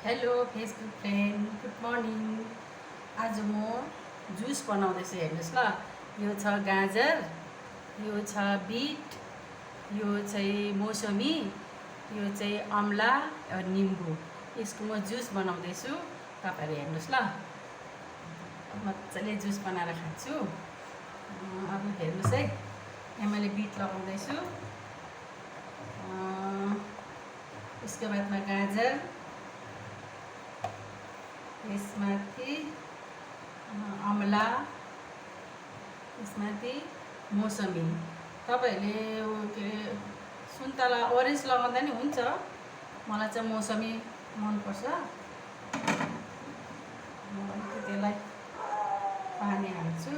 Hello Facebook friend, good morning. आज म juice बनाउँदैछु, हेर्नुहोस् ल। यो छ गाजर, यो छ बिट, यो चाहिँ मौसमी, यो चाहिँ अमला निम्बु। यसको म जुस बनाउँदैछु, तपाईँहरू हेर्नुहोस् ल। मजाले जुस बनाएर खान्छु। अब हेर्नुहोस् है, यहाँ मैले बिट लगाउँदैछु। उसको बादमा गाजर, यसमाथि अमला, यसमाथि मौसमी। तपाईँहरूले के अरे सुन्तला ओरेन्ज लगाउँदा नि हुन्छ, मलाई चाहिँ मौसमी मनपर्छ। त्यसलाई पानी हाल्छु।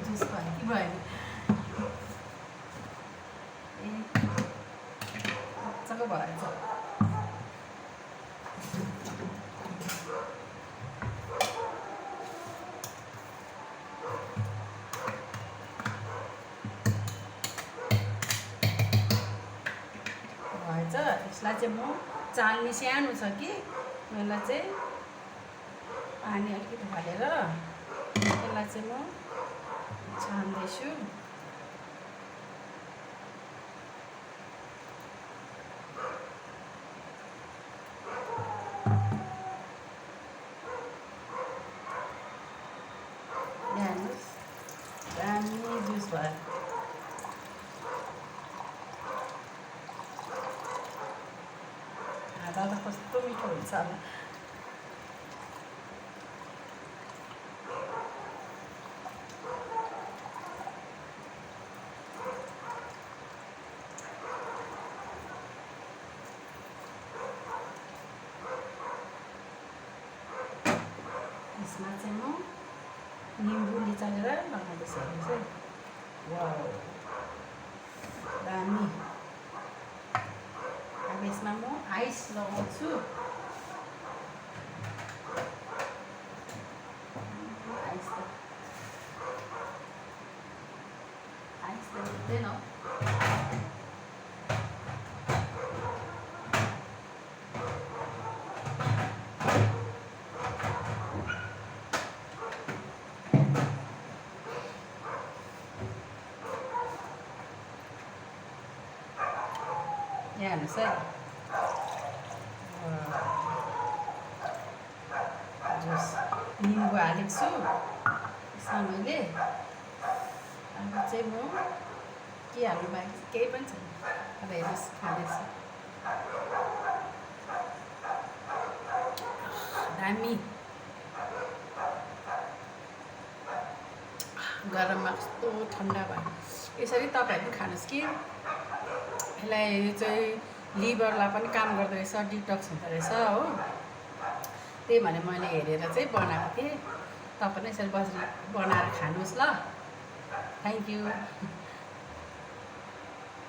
जुस भयो कि भएन? मजाको भएछ। भएछ। यसलाई चाहिँ म चाल्नी सानो छ कि, यसलाई चाहिँ पानी अलिकति हालेर यसलाई चाहिँ म छान्दैछु। हेर्नुहोस्, दामी जुस भयो। खाँदा त कस्तो मिठो हुन्छ होला। यसमा चाहिँ म निम्बु निचोरेर लगाउँदैछु, हेर्नुहोस् है। वाउ, दामी। अब यसमा म आइस लगाउँछु। आइस त हुँदैन। यहाँ हेर्नुहोस् है, जुस निम्बु हालेको छु यसमा मैले। अब चाहिँ म के हाल्नु बाँकी छ? केही पनि छैन। अब हेर्नुहोस्, खाँदैछु। दामी। गरममा कस्तो ठन्डा भयो। यसरी तपाईँहरू पनि खानुहोस् कि। यसलाई चाहिँ लिभरलाई पनि काम गर्दो रहेछ, डिटक्स हुँदो रहेछ हो। त्यही भनेर मैले हेरेर चाहिँ बनाएको थिएँ। तपाईँ पनि यसरी बनाएर खानुहोस् ल। Thank you.